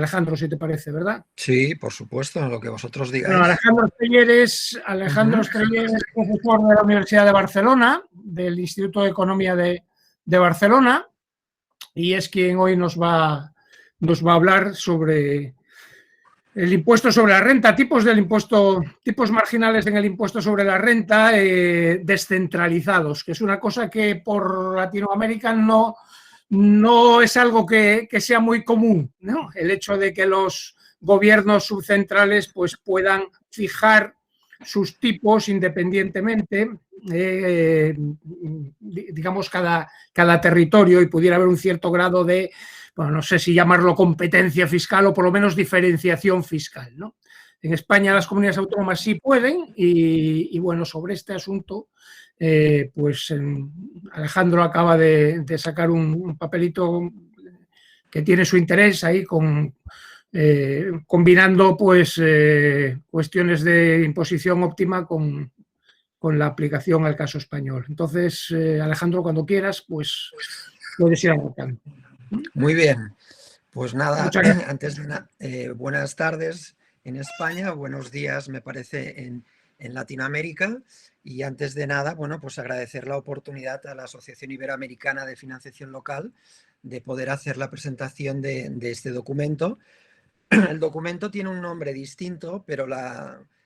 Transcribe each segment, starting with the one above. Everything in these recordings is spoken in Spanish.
Alejandro, si te parece, ¿verdad? Sí, por supuesto, lo que vosotros Bueno, digáis. Alejandro Estellés es profesor de la Universidad de Barcelona, del Instituto de Economía de Barcelona, y es quien hoy nos va a hablar sobre el impuesto sobre la renta, tipos marginales en el impuesto sobre la renta descentralizados, que es una cosa que por Latinoamérica no es algo que sea muy común, ¿no? El hecho de que los gobiernos subcentrales pues, puedan fijar sus tipos independientemente, digamos, cada territorio, y pudiera haber un cierto grado de, bueno, no sé si llamarlo competencia fiscal o por lo menos diferenciación fiscal, ¿no? En España las comunidades autónomas sí pueden y bueno, sobre este asunto pues Alejandro acaba de sacar un papelito que tiene su interés ahí combinando pues cuestiones de imposición óptima con la aplicación al caso español. Entonces, Alejandro, cuando quieras, pues puedes ir arrancando. Muy bien, pues nada, Muchas gracias. antes de nada, buenas tardes en España, buenos días me parece en Latinoamérica, y antes de nada, bueno, pues agradecer la oportunidad a la Asociación Iberoamericana de Financiación Local de poder hacer la presentación de este documento. El documento tiene un nombre distinto, pero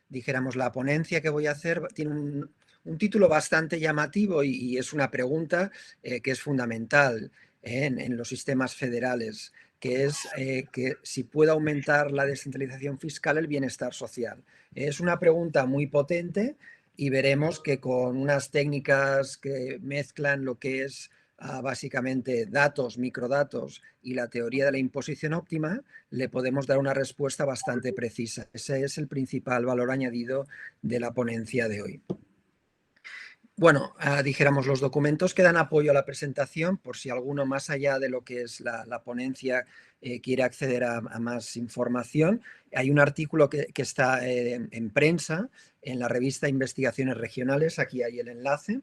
dijéramos, la ponencia que voy a hacer tiene un título bastante llamativo y es una pregunta que es fundamental en los sistemas federales, que es que si puede aumentar la descentralización fiscal el bienestar social. Es una pregunta muy potente y veremos que con unas técnicas que mezclan lo que es básicamente datos, microdatos y la teoría de la imposición óptima, le podemos dar una respuesta bastante precisa. Ese es el principal valor añadido de la ponencia de hoy. Bueno, dijéramos, los documentos que dan apoyo a la presentación, por si alguno más allá de lo que es la ponencia quiere acceder a más información. Hay un artículo que está en prensa, en la revista Investigaciones Regionales, aquí hay el enlace.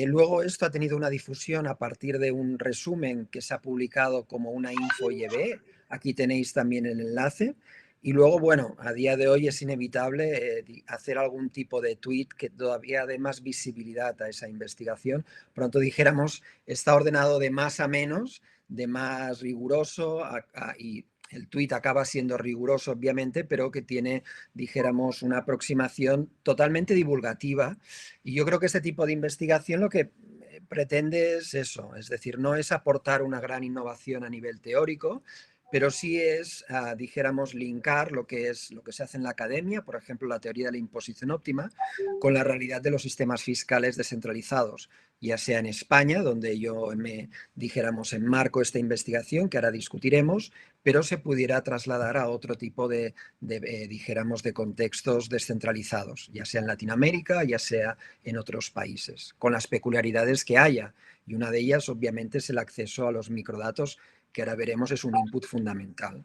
Luego esto ha tenido una difusión a partir de un resumen que se ha publicado como una info IEB. Aquí tenéis también el enlace. Y luego, bueno, a día de hoy es inevitable hacer algún tipo de tweet que todavía dé más visibilidad a esa investigación. Pronto dijéramos, está ordenado de más a menos, de más riguroso y el tuit acaba siendo riguroso, obviamente, pero que tiene, dijéramos, una aproximación totalmente divulgativa. Y yo creo que este tipo de investigación lo que pretende es eso, es decir, no es aportar una gran innovación a nivel teórico, pero sí es, dijéramos, linkar lo que se hace en la academia, por ejemplo, la teoría de la imposición óptima, con la realidad de los sistemas fiscales descentralizados, ya sea en España, donde yo dijéramos, enmarco esta investigación, que ahora discutiremos, pero se pudiera trasladar a otro tipo dijéramos, de contextos descentralizados, ya sea en Latinoamérica, ya sea en otros países, con las peculiaridades que haya. Y una de ellas, obviamente, es el acceso a los microdatos, que ahora veremos es un input fundamental.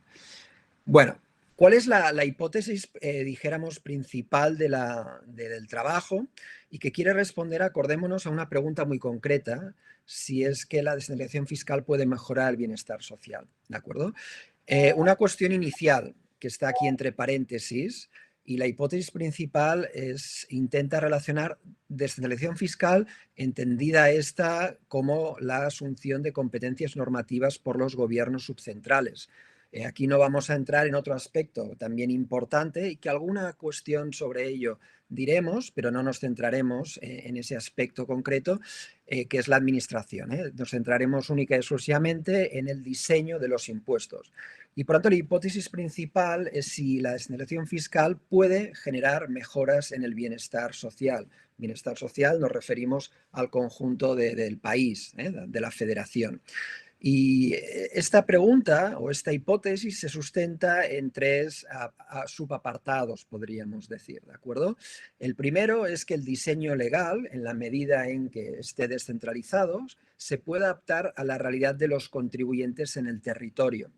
Bueno, ¿cuál es la hipótesis, dijéramos, principal del trabajo? Y que quiere responder, acordémonos, a una pregunta muy concreta, si es que la descentralización fiscal puede mejorar el bienestar social, ¿de acuerdo? Una cuestión inicial, que está aquí entre paréntesis, y la hipótesis principal intenta relacionar descentralización fiscal, entendida esta como la asunción de competencias normativas por los gobiernos subcentrales. Aquí no vamos a entrar en otro aspecto también importante y que alguna cuestión sobre ello diremos, pero no nos centraremos en ese aspecto concreto, que es la administración. Nos centraremos única y exclusivamente en el diseño de los impuestos. Y por tanto, la hipótesis principal es si la descentralización fiscal puede generar mejoras en el bienestar social. Bienestar social nos referimos al conjunto del país, de la federación. Y esta pregunta o esta hipótesis se sustenta en tres subapartados, podríamos decir, ¿de acuerdo? El primero es que el diseño legal, en la medida en que esté descentralizado, se puede adaptar a la realidad de los contribuyentes en el territorio.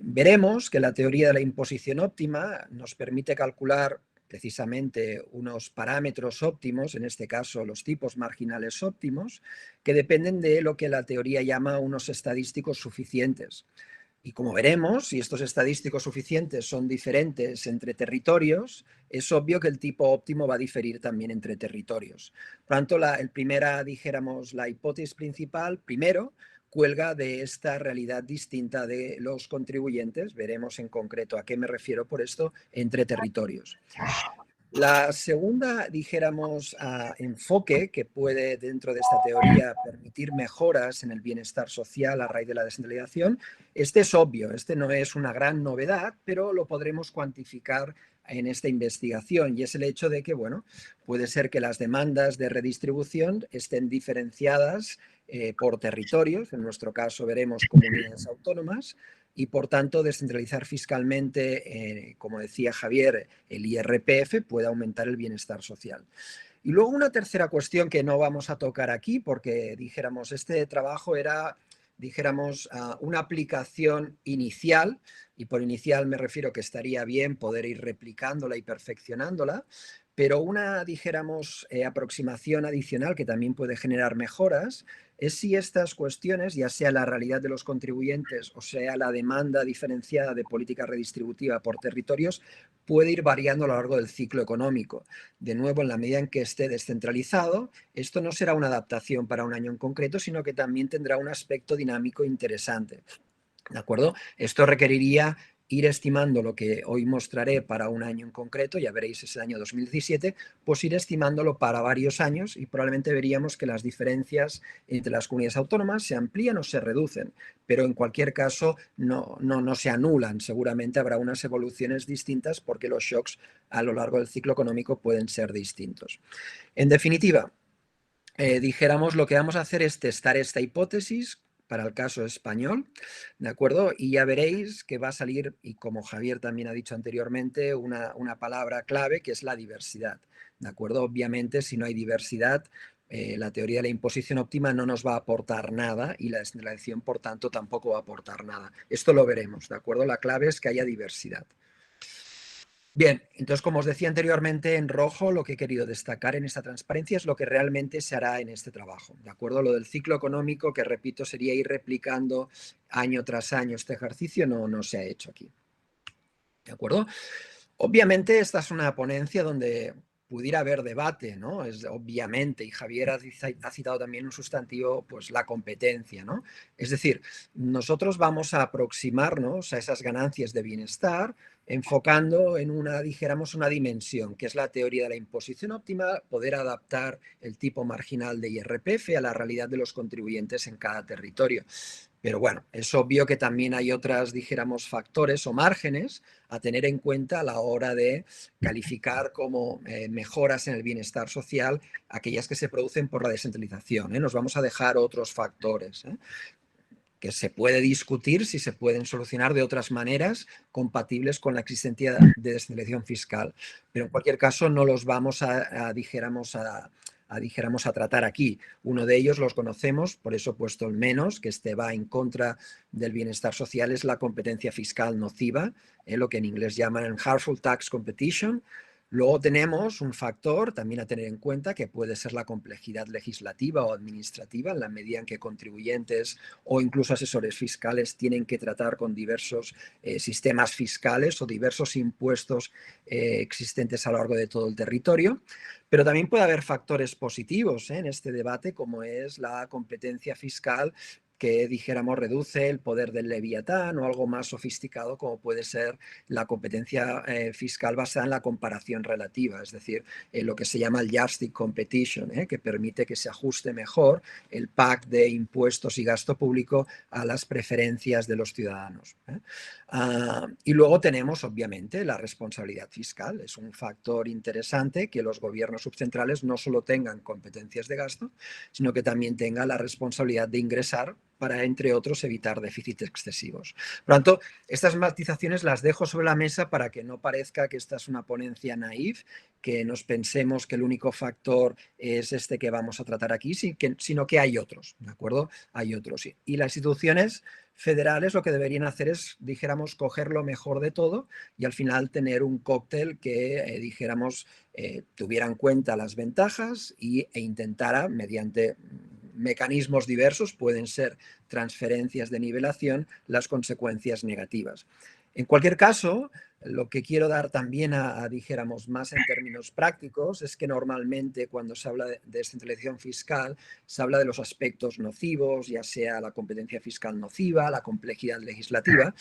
Veremos que la teoría de la imposición óptima nos permite calcular precisamente unos parámetros óptimos, en este caso los tipos marginales óptimos, que dependen de lo que la teoría llama unos estadísticos suficientes. Y como veremos, si estos estadísticos suficientes son diferentes entre territorios, es obvio que el tipo óptimo va a diferir también entre territorios. Por tanto, la hipótesis principal, primero, cuelga de esta realidad distinta de los contribuyentes. Veremos en concreto a qué me refiero por esto entre territorios. La segunda, enfoque que puede dentro de esta teoría permitir mejoras en el bienestar social a raíz de la descentralización, este es obvio, este no es una gran novedad, pero lo podremos cuantificar en esta investigación, y es el hecho de que, bueno, puede ser que las demandas de redistribución estén diferenciadas por territorios, en nuestro caso veremos comunidades autónomas, y por tanto descentralizar fiscalmente, como decía Javier, el IRPF puede aumentar el bienestar social. Y luego una tercera cuestión que no vamos a tocar aquí porque este trabajo era una aplicación inicial, y por inicial me refiero que estaría bien poder ir replicándola y perfeccionándola, pero una, aproximación adicional que también puede generar mejoras es si estas cuestiones, ya sea la realidad de los contribuyentes o sea la demanda diferenciada de política redistributiva por territorios, puede ir variando a lo largo del ciclo económico. De nuevo, en la medida en que esté descentralizado, esto no será una adaptación para un año en concreto, sino que también tendrá un aspecto dinámico interesante. ¿De acuerdo? Esto requeriría ir estimando lo que hoy mostraré para un año en concreto, ya veréis ese año 2017, pues ir estimándolo para varios años y probablemente veríamos que las diferencias entre las comunidades autónomas se amplían o se reducen, pero en cualquier caso no se anulan. Seguramente habrá unas evoluciones distintas porque los shocks a lo largo del ciclo económico pueden ser distintos. En definitiva, lo que vamos a hacer es testar esta hipótesis para el caso español, ¿de acuerdo? Y ya veréis que va a salir, y como Javier también ha dicho anteriormente, una palabra clave que es la diversidad, ¿de acuerdo? Obviamente, si no hay diversidad, la teoría de la imposición óptima no nos va a aportar nada y la descentralización, por tanto, tampoco va a aportar nada. Esto lo veremos, ¿de acuerdo? La clave es que haya diversidad. Bien, entonces, como os decía anteriormente, en rojo lo que he querido destacar en esta transparencia es lo que realmente se hará en este trabajo, ¿de acuerdo? Lo del ciclo económico, que repito, sería ir replicando año tras año este ejercicio, no se ha hecho aquí, ¿de acuerdo? Obviamente esta es una ponencia donde pudiera haber debate, ¿no? Es obviamente, y Javier ha citado también un sustantivo, pues la competencia, ¿no? Es decir, nosotros vamos a aproximarnos a esas ganancias de bienestar enfocando en una dimensión, que es la teoría de la imposición óptima, poder adaptar el tipo marginal de IRPF a la realidad de los contribuyentes en cada territorio. Pero bueno, es obvio que también hay otras, factores o márgenes a tener en cuenta a la hora de calificar como mejoras en el bienestar social aquellas que se producen por la descentralización. Nos vamos a dejar otros factores que se puede discutir si se pueden solucionar de otras maneras compatibles con la existencia de descentralización fiscal. Pero en cualquier caso no los vamos a tratar aquí. Uno de ellos los conocemos, por eso he puesto el menos, que va en contra del bienestar social, es la competencia fiscal nociva, lo que en inglés llaman harmful tax competition. Luego tenemos un factor también a tener en cuenta que puede ser la complejidad legislativa o administrativa, en la medida en que contribuyentes o incluso asesores fiscales tienen que tratar con diversos sistemas fiscales o diversos impuestos existentes a lo largo de todo el territorio. Pero también puede haber factores positivos en este debate, como es la competencia fiscal que reduce el poder del leviatán, o algo más sofisticado como puede ser la competencia fiscal basada en la comparación relativa, es decir, lo que se llama el yardstick competition, que permite que se ajuste mejor el pack de impuestos y gasto público a las preferencias de los ciudadanos. Y luego tenemos, obviamente, la responsabilidad fiscal. Es un factor interesante que los gobiernos subcentrales no solo tengan competencias de gasto, sino que también tengan la responsabilidad de ingresar para, entre otros, evitar déficits excesivos. Por lo tanto, estas matizaciones las dejo sobre la mesa para que no parezca que esta es una ponencia naif, que nos pensemos que el único factor es este que vamos a tratar aquí, sino que hay otros, ¿de acuerdo? Hay otros. Y las instituciones federales lo que deberían hacer es, coger lo mejor de todo y al final tener un cóctel que, tuviera en cuenta las ventajas e intentara, mediante mecanismos diversos, pueden ser transferencias de nivelación, las consecuencias negativas. En cualquier caso, lo que quiero dar también dijéramos, más en términos prácticos es que normalmente cuando se habla de descentralización fiscal se habla de los aspectos nocivos, ya sea la competencia fiscal nociva, la complejidad legislativa,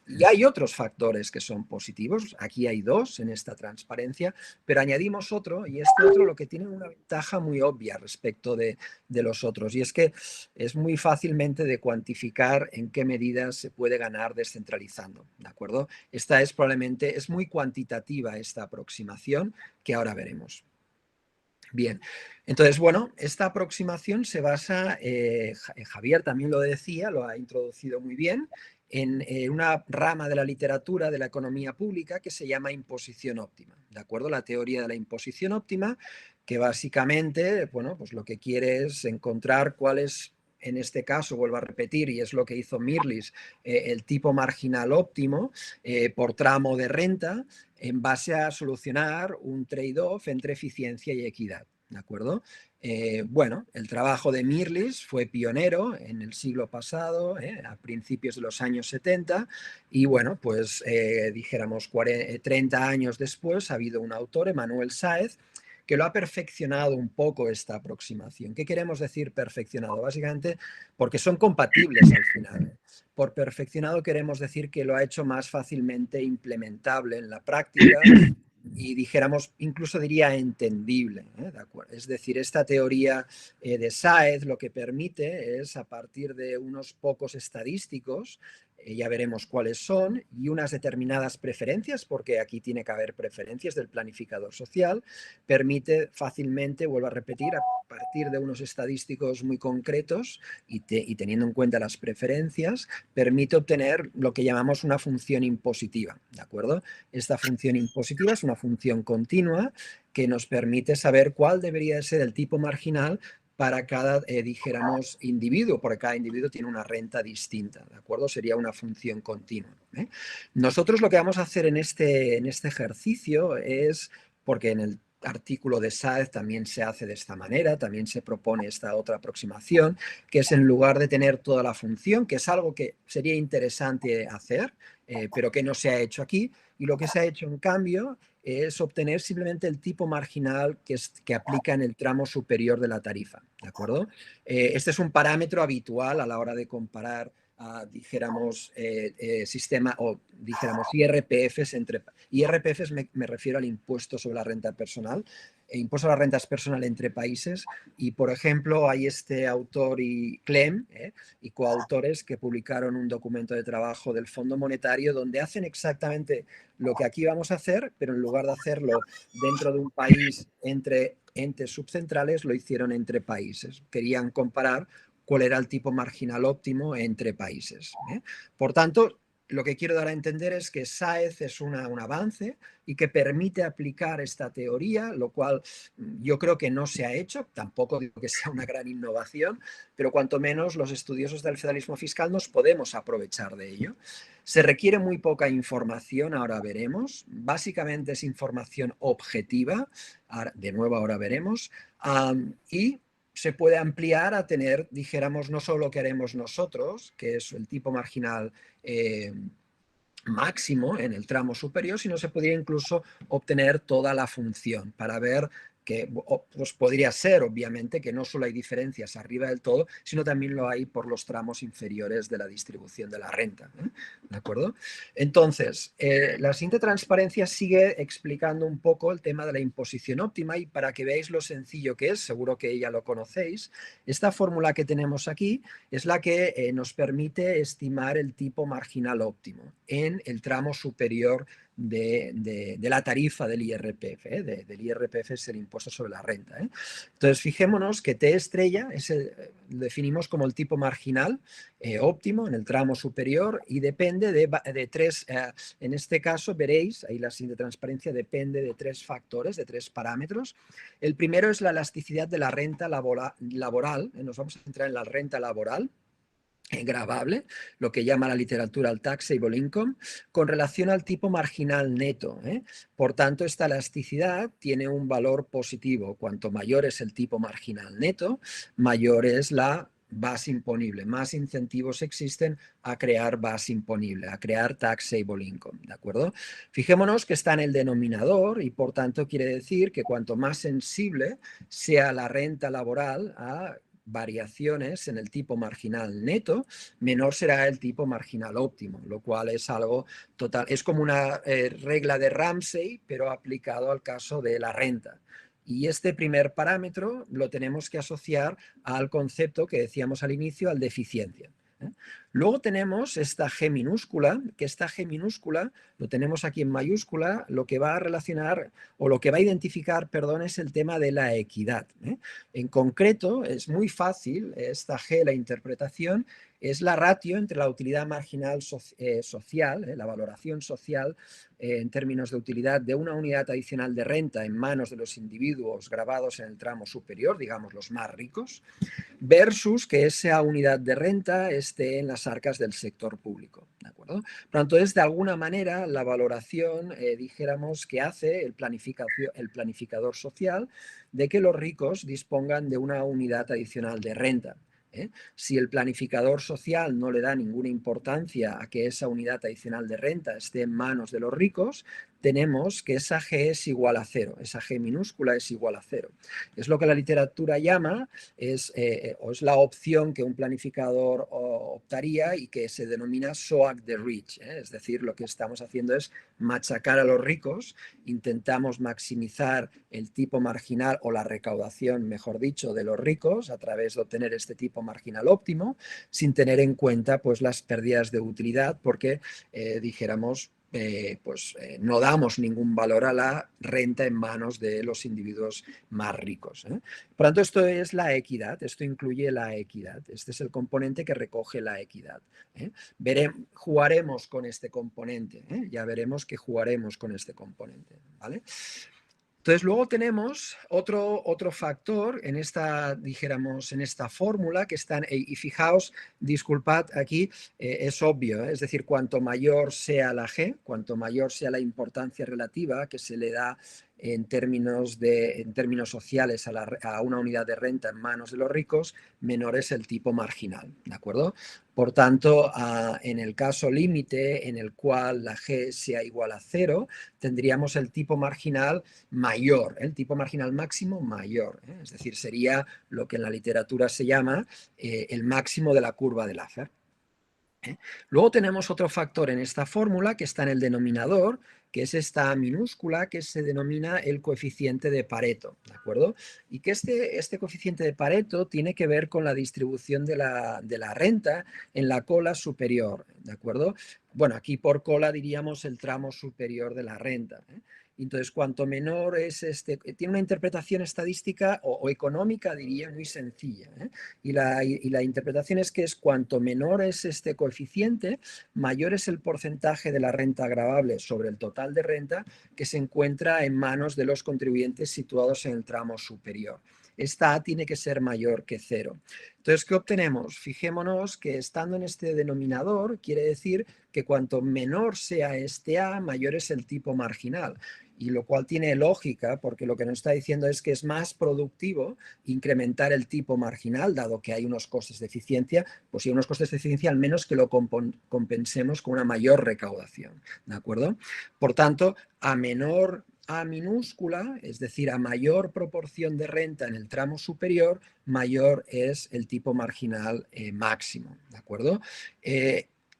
y hay otros factores que son positivos. Aquí hay dos en esta transparencia, pero añadimos otro, y este otro lo que tiene una ventaja muy obvia respecto de los otros, y es que es muy fácilmente de cuantificar en qué medidas se puede ganar descentralizando, ¿de acuerdo? Esta es probablemente, es muy cuantitativa esta aproximación que ahora veremos. Bien, entonces, bueno, esta aproximación se basa, Javier también lo decía, lo ha introducido muy bien, en una rama de la literatura de la economía pública que se llama imposición óptima, ¿de acuerdo? La teoría de la imposición óptima, que básicamente, bueno, pues lo que quiere es encontrar cuál es, en este caso, vuelvo a repetir, y es lo que hizo Mirrlees, el tipo marginal óptimo por tramo de renta, en base a solucionar un trade-off entre eficiencia y equidad, ¿de acuerdo? Bueno, el trabajo de Mirrlees fue pionero en el siglo pasado, a principios de los años 70, y bueno, pues dijéramos 30 años después ha habido un autor, Emanuel Sáez, que lo ha perfeccionado un poco esta aproximación. ¿Qué queremos decir perfeccionado? Básicamente porque son compatibles al final. Por perfeccionado queremos decir que lo ha hecho más fácilmente implementable en la práctica y dijéramos, incluso diría entendible. ¿De acuerdo? Es decir, esta teoría de Sáez lo que permite es, a partir de unos pocos estadísticos, ya veremos cuáles son, y unas determinadas preferencias, porque aquí tiene que haber preferencias del planificador social, permite fácilmente, vuelvo a repetir, a partir de unos estadísticos muy concretos y teniendo en cuenta las preferencias, permite obtener lo que llamamos una función impositiva, ¿de acuerdo? Esta función impositiva es una función continua que nos permite saber cuál debería ser el tipo marginal para cada, dijéramos, individuo, porque cada individuo tiene una renta distinta, ¿de acuerdo? Sería una función continua. Nosotros lo que vamos a hacer en este ejercicio es, porque en el artículo de Sáez también se hace de esta manera, también se propone esta otra aproximación, que es en lugar de tener toda la función, que es algo que sería interesante hacer, pero que no se ha hecho aquí, y lo que se ha hecho en cambio es obtener simplemente el tipo marginal que aplica en el tramo superior de la tarifa, ¿de acuerdo? Este es un parámetro habitual a la hora de comparar, dijéramos, sistema o dijéramos IRPFs entre... IRPFs me refiero al impuesto sobre la renta personal, impuesto a las rentas personales entre países, y por ejemplo hay este autor y Clem y coautores que publicaron un documento de trabajo del Fondo Monetario donde hacen exactamente lo que aquí vamos a hacer, pero en lugar de hacerlo dentro de un país entre entes subcentrales, lo hicieron entre países. Querían comparar cuál era el tipo marginal óptimo entre países. Por tanto, lo que quiero dar a entender es que Sáez es un avance y que permite aplicar esta teoría, lo cual yo creo que no se ha hecho, tampoco digo que sea una gran innovación, pero cuanto menos los estudiosos del federalismo fiscal nos podemos aprovechar de ello. Se requiere muy poca información, ahora veremos, básicamente es información objetiva, de nuevo ahora veremos, y se puede ampliar a tener, dijéramos, no solo lo que haremos nosotros, que es el tipo marginal máximo en el tramo superior, sino se podría incluso obtener toda la función para ver que pues podría ser, obviamente, que no solo hay diferencias arriba del todo, sino también lo hay por los tramos inferiores de la distribución de la renta. ¿De acuerdo? Entonces, la siguiente transparencia sigue explicando un poco el tema de la imposición óptima y para que veáis lo sencillo que es, seguro que ya lo conocéis, esta fórmula que tenemos aquí es la que nos permite estimar el tipo marginal óptimo en el tramo superior de la tarifa del IRPF. Del IRPF es el impuesto sobre la renta. Entonces, fijémonos que T estrella lo definimos como el tipo marginal óptimo en el tramo superior y depende de tres, en este caso veréis, ahí la siguiente transparencia depende de tres factores, de tres parámetros. El primero es la elasticidad de la renta laboral. Nos vamos a centrar en la renta laboral. gravable, lo que llama la literatura el taxable income, con relación al tipo marginal neto. Por tanto, esta elasticidad tiene un valor positivo. Cuanto mayor es el tipo marginal neto, mayor es la base imponible. Más incentivos existen a crear base imponible, a crear taxable income, ¿de acuerdo? Fijémonos que está en el denominador y por tanto quiere decir que cuanto más sensible sea la renta laboral a variaciones en el tipo marginal neto, menor será el tipo marginal óptimo, lo cual es algo total, es como una regla de Ramsey, pero aplicado al caso de la renta. Y este primer parámetro lo tenemos que asociar al concepto que decíamos al inicio, al de eficiencia. Luego tenemos esta G minúscula, que esta G minúscula lo tenemos aquí en mayúscula, lo que va a relacionar o lo que va a identificar, perdón, es el tema de la equidad. En concreto, es muy fácil, esta G, la interpretación, es la ratio entre la utilidad marginal social, la valoración social en términos de utilidad de una unidad adicional de renta en manos de los individuos gravados en el tramo superior, digamos los más ricos, versus que esa unidad de renta esté en las arcas del sector público. ¿De acuerdo? Por lo tanto, es de alguna manera la valoración, dijéramos, que hace el planificador social de que los ricos dispongan de una unidad adicional de renta. Si el planificador social no le da ninguna importancia a que esa unidad adicional de renta esté en manos de los ricos, tenemos que esa G es igual a cero, esa G minúscula es igual a cero. Es lo que la literatura llama, o es la opción que un planificador optaría y que se denomina soak the rich, es decir, lo que estamos haciendo es machacar a los ricos, intentamos maximizar el tipo marginal o la recaudación, mejor dicho, de los ricos a través de obtener este tipo marginal óptimo, sin tener en cuenta pues, las pérdidas de utilidad, porque dijéramos, no damos ningún valor a la renta en manos de los individuos más ricos. Por tanto, esto es la equidad, esto incluye la equidad. Este es el componente que recoge la equidad. Jugaremos con este componente, ya veremos que jugaremos con este componente. ¿Vale? Entonces, luego tenemos otro factor en esta, dijéramos, en esta fórmula que están, y fijaos, disculpad, aquí es obvio, es decir, cuanto mayor sea la G, cuanto mayor sea la importancia relativa que se le da en términos sociales a una unidad de renta en manos de los ricos, menor es el tipo marginal, ¿de acuerdo? Por tanto, en el caso límite en el cual la G sea igual a 0, tendríamos el tipo marginal mayor, el tipo marginal máximo mayor, es decir, sería lo que en la literatura se llama el máximo de la curva de Laffer. Luego tenemos otro factor en esta fórmula que está en el denominador, que es esta minúscula que se denomina el coeficiente de Pareto, ¿de acuerdo? Y que este coeficiente de Pareto tiene que ver con la distribución de la renta en la cola superior, ¿de acuerdo? Bueno, aquí por cola diríamos el tramo superior de la renta. Entonces, cuanto menor es tiene una interpretación estadística o económica, diría, muy sencilla. Y la interpretación es que cuanto menor es este coeficiente, mayor es el porcentaje de la renta gravable sobre el total de renta que se encuentra en manos de los contribuyentes situados en el tramo superior. Esta A tiene que ser mayor que 0. Entonces, ¿qué obtenemos? Fijémonos que estando en este denominador, quiere decir que cuanto menor sea este A, mayor es el tipo marginal. Y lo cual tiene lógica, porque lo que nos está diciendo es que es más productivo incrementar el tipo marginal, dado que hay unos costes de eficiencia, pues si hay unos costes de eficiencia, al menos que lo compensemos con una mayor recaudación, ¿de acuerdo? Por tanto, a menor A minúscula, es decir, a mayor proporción de renta en el tramo superior, mayor es el tipo marginal máximo, ¿de acuerdo?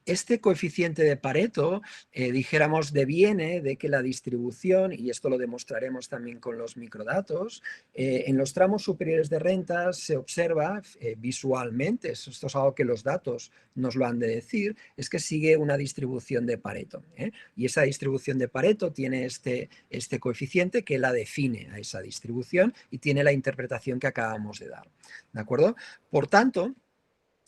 Este coeficiente de Pareto, dijéramos, deviene de que la distribución, y esto lo demostraremos también con los microdatos, en los tramos superiores de rentas se observa visualmente, esto es algo que los datos nos lo han de decir, es que sigue una distribución de Pareto. Y esa distribución de Pareto tiene este coeficiente que la define a esa distribución y tiene la interpretación que acabamos de dar. ¿De acuerdo? Por tanto,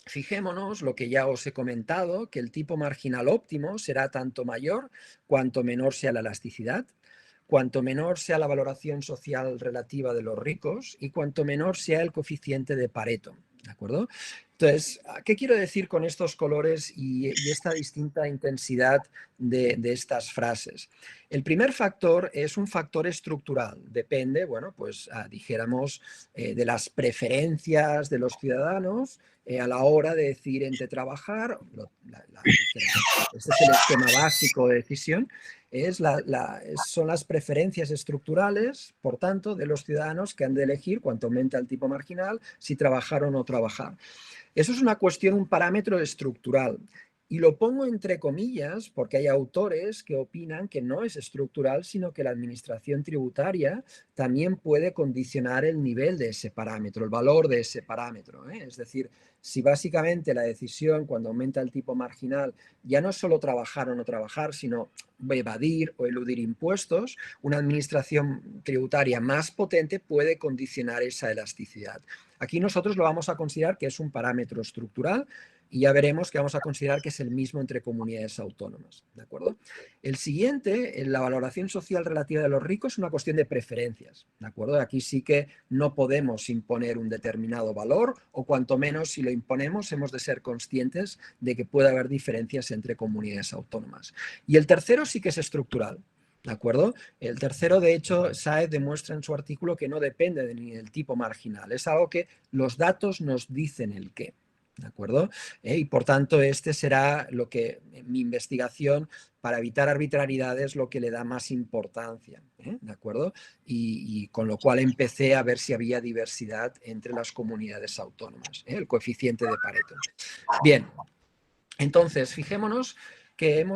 fijémonos lo que ya os he comentado, que el tipo marginal óptimo será tanto mayor cuanto menor sea la elasticidad, cuanto menor sea la valoración social relativa de los ricos y cuanto menor sea el coeficiente de Pareto. ¿De acuerdo? Entonces, ¿qué quiero decir con estos colores y esta distinta intensidad de estas frases? El primer factor es un factor estructural. Depende, bueno, pues dijéramos, de las preferencias de los ciudadanos a la hora de decidir entre trabajar. Este es el esquema básico de decisión. Son las preferencias estructurales, por tanto, de los ciudadanos que han de elegir, cuanto aumenta el tipo marginal, si trabajar o no trabajar. Eso es una cuestión, un parámetro estructural. Y lo pongo entre comillas porque hay autores que opinan que no es estructural, sino que la administración tributaria también puede condicionar el nivel de ese parámetro, el valor de ese parámetro. Es decir, si básicamente la decisión cuando aumenta el tipo marginal ya no es solo trabajar o no trabajar, sino evadir o eludir impuestos, una administración tributaria más potente puede condicionar esa elasticidad. Aquí nosotros lo vamos a considerar que es un parámetro estructural y ya veremos que vamos a considerar que es el mismo entre comunidades autónomas, ¿de acuerdo? El siguiente, la valoración social relativa de los ricos, es una cuestión de preferencias, ¿de acuerdo? Aquí sí que no podemos imponer un determinado valor o cuanto menos si lo imponemos hemos de ser conscientes de que puede haber diferencias entre comunidades autónomas. Y el tercero sí que es estructural. ¿De acuerdo? El tercero, de hecho, Saez demuestra en su artículo que no depende ni del tipo marginal. Es algo que los datos nos dicen el qué. ¿De acuerdo? Y por tanto, este será lo que mi investigación, para evitar arbitrariedades, lo que le da más importancia. ¿De acuerdo? Y con lo cual empecé a ver si había diversidad entre las comunidades autónomas. El coeficiente de Pareto. Bien, entonces, fijémonos que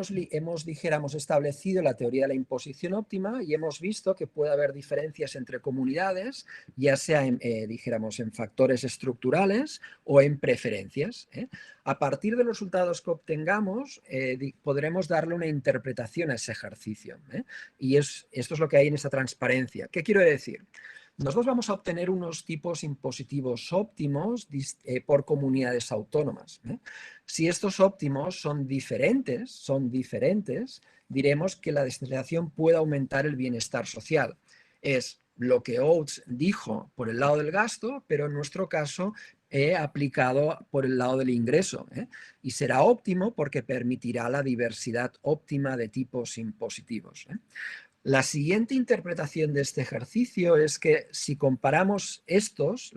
dijéramos, establecido la teoría de la imposición óptima y hemos visto que puede haber diferencias entre comunidades, ya sea dijéramos, en factores estructurales o en preferencias. A partir de los resultados que obtengamos, podremos darle una interpretación a ese ejercicio. Y esto es lo que hay en esta transparencia. ¿Qué quiero decir? Nosotros vamos a obtener unos tipos impositivos óptimos por comunidades autónomas. Si estos óptimos son diferentes, diremos que la descentralización puede aumentar el bienestar social. Es lo que Oates dijo por el lado del gasto, pero en nuestro caso aplicado por el lado del ingreso. Y será óptimo porque permitirá la diversidad óptima de tipos impositivos. La siguiente interpretación de este ejercicio es que si comparamos estos,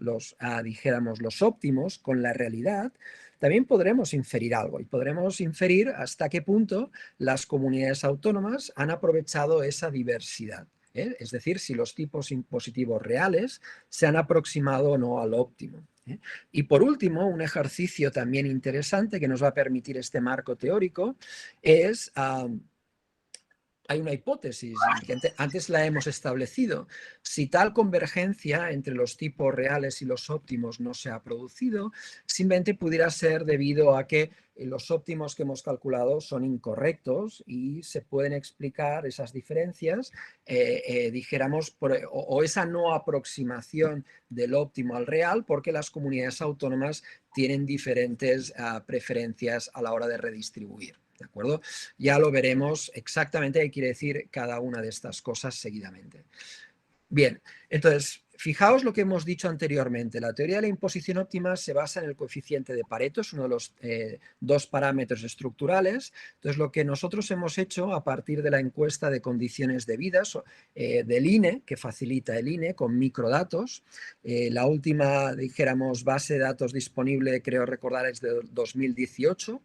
dijéramos los óptimos, con la realidad, también podremos inferir algo y podremos inferir hasta qué punto las comunidades autónomas han aprovechado esa diversidad. Es decir, si los tipos impositivos reales se han aproximado o no al óptimo. Y por último, un ejercicio también interesante que nos va a permitir este marco teórico es... hay una hipótesis que antes la hemos establecido. Si tal convergencia entre los tipos reales y los óptimos no se ha producido, simplemente pudiera ser debido a que los óptimos que hemos calculado son incorrectos y se pueden explicar esas diferencias, dijéramos, o esa no aproximación del óptimo al real, porque las comunidades autónomas tienen diferentes preferencias a la hora de redistribuir. ¿De acuerdo? Ya lo veremos exactamente qué quiere decir cada una de estas cosas seguidamente. Bien, entonces, fijaos lo que hemos dicho anteriormente. La teoría de la imposición óptima se basa en el coeficiente de Pareto, es uno de los dos parámetros estructurales. Entonces, lo que nosotros hemos hecho a partir de la encuesta de condiciones de vida del INE, que facilita el INE con microdatos, la última, dijéramos, base de datos disponible, creo recordar, es de 2018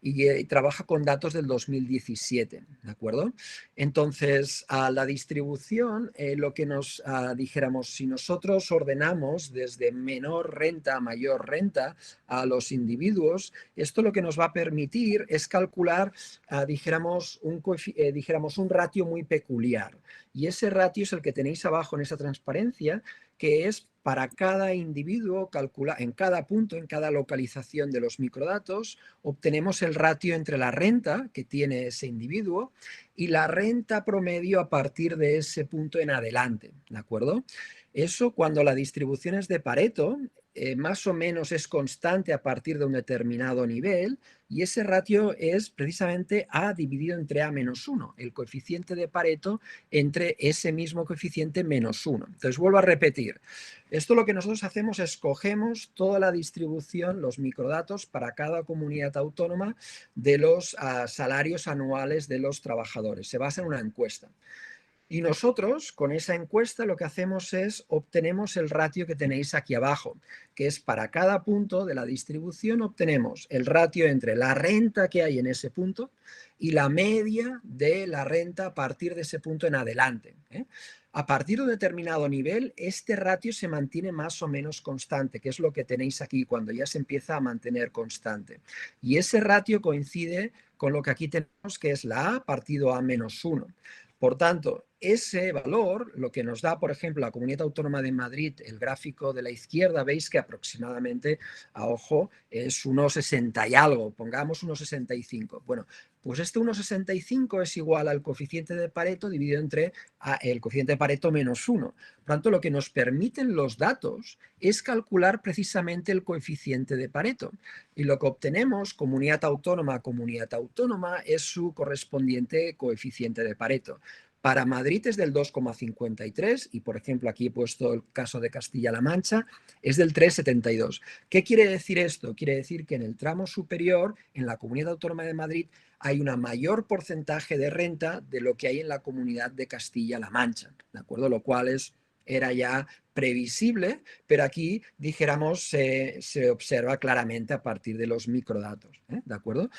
y trabaja con datos del 2017, ¿de acuerdo? Entonces, a la distribución, lo que nos dijéramos, si nosotros ordenamos desde menor renta a mayor renta a los individuos, esto lo que nos va a permitir es calcular, dijéramos, un ratio muy peculiar. Y ese ratio es el que tenéis abajo en esa transparencia, que es para cada individuo, en cada punto, en cada localización de los microdatos, obtenemos el ratio entre la renta que tiene ese individuo y la renta promedio a partir de ese punto en adelante, ¿de acuerdo? Eso, cuando la distribución es de Pareto, más o menos es constante a partir de un determinado nivel, y ese ratio es precisamente A dividido entre A menos 1, el coeficiente de Pareto entre ese mismo coeficiente menos 1. Entonces vuelvo a repetir, esto lo que nosotros hacemos es cogemos toda la distribución, los microdatos para cada comunidad autónoma de los salarios anuales de los trabajadores. Se basa en una encuesta. Y nosotros, con esa encuesta, lo que hacemos es obtenemos el ratio que tenéis aquí abajo, que es para cada punto de la distribución obtenemos el ratio entre la renta que hay en ese punto y la media de la renta a partir de ese punto en adelante. A partir de un determinado nivel, este ratio se mantiene más o menos constante, que es lo que tenéis aquí cuando ya se empieza a mantener constante. Y ese ratio coincide con lo que aquí tenemos, que es la A partido A menos 1. Por tanto, ese valor, lo que nos da, por ejemplo, la Comunidad Autónoma de Madrid, el gráfico de la izquierda, veis que aproximadamente, a ojo, es 1,60 y algo, pongamos 1,65. Bueno, pues este 1,65 es igual al coeficiente de Pareto dividido entre el coeficiente de Pareto menos 1. Por tanto, lo que nos permiten los datos es calcular precisamente el coeficiente de Pareto. Y lo que obtenemos, comunidad autónoma a comunidad autónoma, es su correspondiente coeficiente de Pareto. Para Madrid es del 2,53 y, por ejemplo, aquí he puesto el caso de Castilla-La Mancha, es del 3,72. ¿Qué quiere decir esto? Quiere decir que en el tramo superior, en la Comunidad Autónoma de Madrid, hay un mayor porcentaje de renta de lo que hay en la Comunidad de Castilla-La Mancha, ¿de acuerdo? Lo cual era ya previsible, pero aquí, dijéramos, se observa claramente a partir de los microdatos, ¿de acuerdo?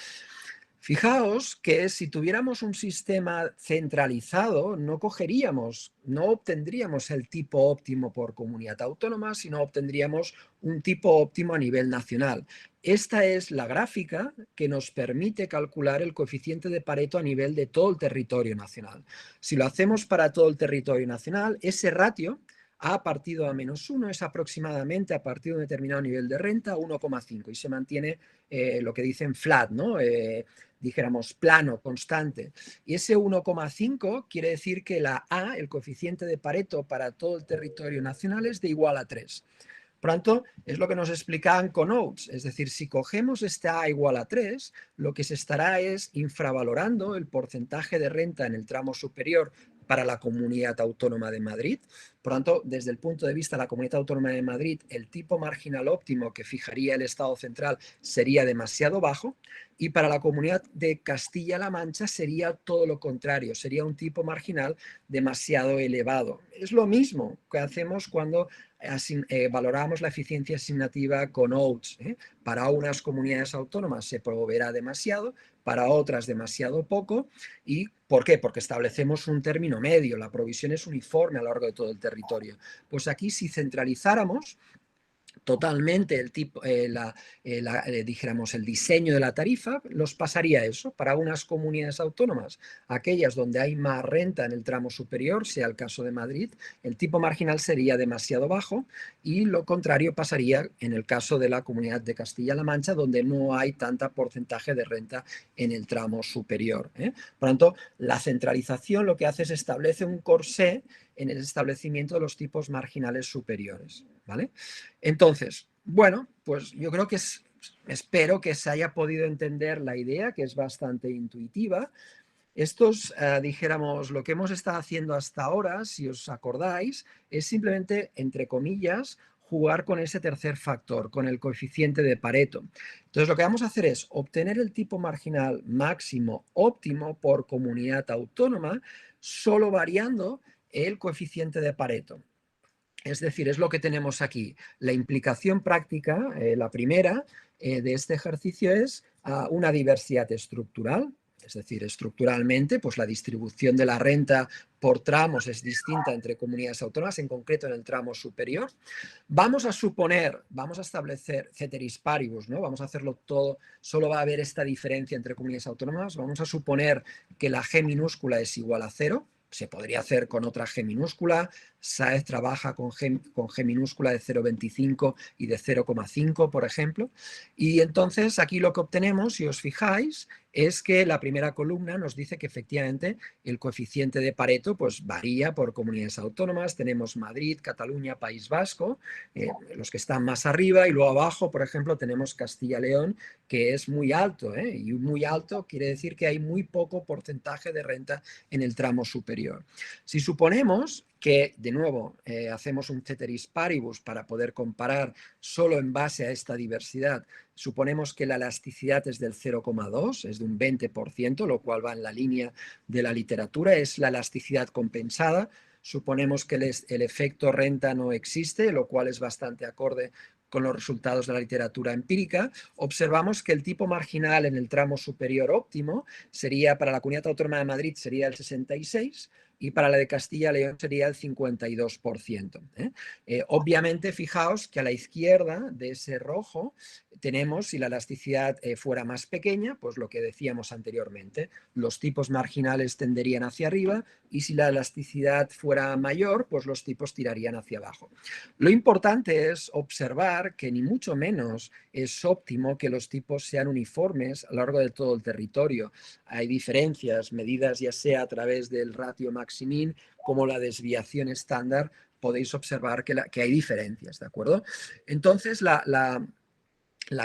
Fijaos que si tuviéramos un sistema centralizado, no obtendríamos el tipo óptimo por comunidad autónoma, sino obtendríamos un tipo óptimo a nivel nacional. Esta es la gráfica que nos permite calcular el coeficiente de Pareto a nivel de todo el territorio nacional. Si lo hacemos para todo el territorio nacional, ese ratio A partido a menos 1 es aproximadamente a partir de un determinado nivel de renta 1,5 y se mantiene lo que dicen flat, ¿no? Dijéramos plano, constante. Y ese 1,5 quiere decir que la A, el coeficiente de Pareto para todo el territorio nacional, es de igual a 3. Por tanto, es lo que nos explicaban con Oates, es decir, si cogemos este A igual a 3, lo que se estará es infravalorando el porcentaje de renta en el tramo superior para la Comunidad Autónoma de Madrid. Por tanto, desde el punto de vista de la Comunidad Autónoma de Madrid, el tipo marginal óptimo que fijaría el Estado central sería demasiado bajo, y para la Comunidad de Castilla-La Mancha sería todo lo contrario, sería un tipo marginal demasiado elevado. Es lo mismo que hacemos cuando valoramos la eficiencia asignativa con Oates. Para unas comunidades autónomas se proveerá demasiado, para otras demasiado poco. ¿Y por qué? Porque establecemos un término medio, la provisión es uniforme a lo largo de todo el territorio. Pues aquí, si centralizáramos totalmente el tipo, dijéramos, el diseño de la tarifa, nos pasaría eso. Para unas comunidades autónomas, aquellas donde hay más renta en el tramo superior, sea el caso de Madrid, el tipo marginal sería demasiado bajo, y lo contrario pasaría en el caso de la Comunidad de Castilla-La Mancha, donde no hay tanta porcentaje de renta en el tramo superior. Por tanto, la centralización lo que hace es establece un corsé en el establecimiento de los tipos marginales superiores, ¿vale? Entonces, bueno, pues yo creo que espero que se haya podido entender la idea, que es bastante intuitiva. Estos, dijéramos, lo que hemos estado haciendo hasta ahora, si os acordáis, es simplemente, entre comillas, jugar con ese tercer factor, con el coeficiente de Pareto. Entonces, lo que vamos a hacer es obtener el tipo marginal máximo óptimo por comunidad autónoma, solo variando el coeficiente de Pareto. Es decir, es lo que tenemos aquí. La implicación práctica, la primera de este ejercicio es una diversidad estructural. Es decir, estructuralmente, pues la distribución de la renta por tramos es distinta entre comunidades autónomas, en concreto en el tramo superior. Vamos a establecer ceteris paribus, ¿no? Vamos a hacerlo todo, solo va a haber esta diferencia entre comunidades autónomas. Vamos a suponer que la G minúscula es igual a 0. se podría hacer con otra G minúscula. Sáez trabaja con G minúscula de 0,25 y de 0,5, por ejemplo. Y entonces aquí lo que obtenemos, si os fijáis, es que la primera columna nos dice que efectivamente el coeficiente de Pareto pues, varía por comunidades autónomas. Tenemos Madrid, Cataluña, País Vasco, los que están más arriba, y luego abajo, por ejemplo, tenemos Castilla-León, que es muy alto, y muy alto quiere decir que hay muy poco porcentaje de renta en el tramo superior. Si suponemos que, de nuevo, hacemos un ceteris paribus para poder comparar solo en base a esta diversidad, suponemos que la elasticidad es del 0,2, es de un 20%, lo cual va en la línea de la literatura, es la elasticidad compensada. Suponemos que el efecto renta no existe, lo cual es bastante acorde con los resultados de la literatura empírica. Observamos que el tipo marginal en el tramo superior óptimo sería, para la Comunidad Autónoma de Madrid, sería el 66%, y para la de Castilla-León sería el 52%. Obviamente, fijaos que a la izquierda de ese rojo tenemos, si la elasticidad fuera más pequeña, pues lo que decíamos anteriormente, los tipos marginales tenderían hacia arriba, y si la elasticidad fuera mayor, pues los tipos tirarían hacia abajo. Lo importante es observar que ni mucho menos es óptimo que los tipos sean uniformes a lo largo de todo el territorio. Hay diferencias medidas ya sea a través del ratio maximin como la desviación estándar. Podéis observar que hay diferencias, ¿de acuerdo? Entonces, la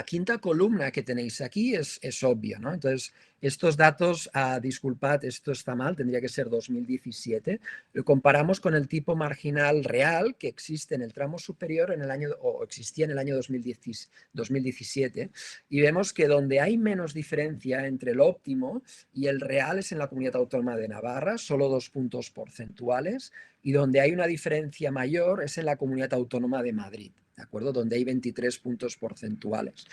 quinta columna que tenéis aquí es obvia, ¿no? Entonces, estos datos, disculpad, esto está mal, tendría que ser 2017. Lo comparamos con el tipo marginal real que existe en el tramo superior en el año, o existía en el año 2017, y vemos que donde hay menos diferencia entre el óptimo y el real es en la Comunidad Autónoma de Navarra, solo 2 puntos porcentuales, y donde hay una diferencia mayor es en la Comunidad Autónoma de Madrid, ¿de acuerdo? Donde hay 23 puntos porcentuales.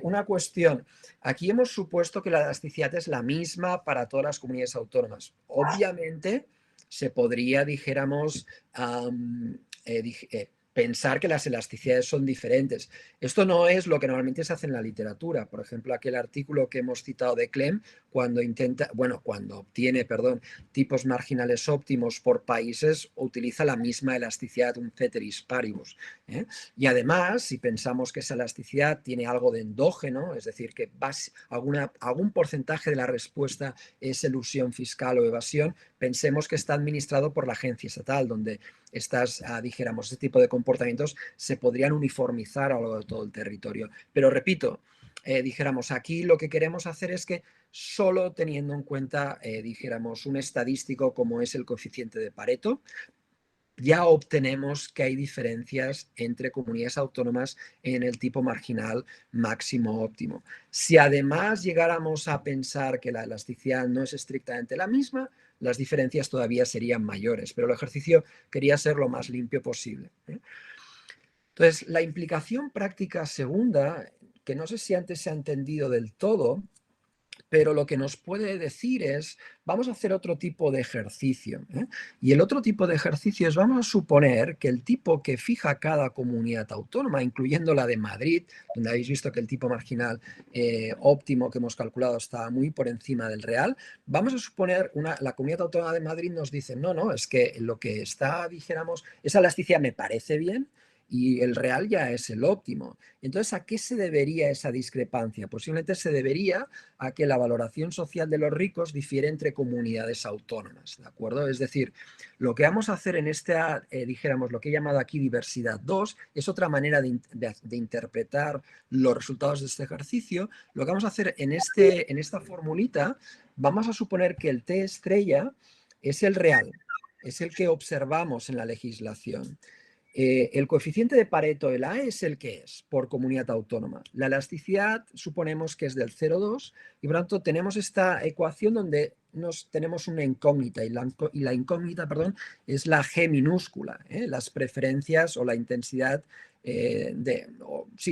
Una cuestión, aquí hemos supuesto que la elasticidad es la misma para todas las comunidades autónomas. Obviamente se podría, dijéramos, pensar que las elasticidades son diferentes. Esto no es lo que normalmente se hace en la literatura. Por ejemplo, aquel artículo que hemos citado de Clem, cuando obtiene, tipos marginales óptimos por países, utiliza la misma elasticidad, un ceteris paribus. Y además, si pensamos que esa elasticidad tiene algo de endógeno, es decir, que algún porcentaje de la respuesta es elusión fiscal o evasión, pensemos que está administrado por la agencia estatal, donde dijéramos, este tipo de comportamientos se podrían uniformizar a lo largo de todo el territorio. Pero repito, dijéramos, aquí lo que queremos hacer es que solo teniendo en cuenta, dijéramos, un estadístico como es el coeficiente de Pareto, ya obtenemos que hay diferencias entre comunidades autónomas en el tipo marginal máximo óptimo. Si además llegáramos a pensar que la elasticidad no es estrictamente la misma, las diferencias todavía serían mayores, pero el ejercicio quería ser lo más limpio posible. Entonces, la implicación práctica segunda, que no sé si antes se ha entendido del todo, pero lo que nos puede decir es, vamos a hacer otro tipo de ejercicio. Y el otro tipo de ejercicio es, vamos a suponer que el tipo que fija cada comunidad autónoma, incluyendo la de Madrid, donde habéis visto que el tipo marginal óptimo que hemos calculado está muy por encima del real, vamos a suponer, la comunidad autónoma de Madrid nos dice, no, es que lo que está, dijéramos, esa elasticidad me parece bien, y el real ya es el óptimo. Entonces, ¿a qué se debería esa discrepancia? Posiblemente se debería a que la valoración social de los ricos difiere entre comunidades autónomas, ¿de acuerdo? Es decir, lo que vamos a hacer en esta, dijéramos, lo que he llamado aquí diversidad 2, es otra manera de interpretar los resultados de este ejercicio. Lo que vamos a hacer en esta formulita, vamos a suponer que el T estrella es el real, es el que observamos en la legislación. El coeficiente de Pareto, el A, es el que es por comunidad autónoma. La elasticidad suponemos que es del 0,2 y por lo tanto tenemos esta ecuación donde tenemos una incógnita y la incógnita, es la G minúscula, las preferencias o la intensidad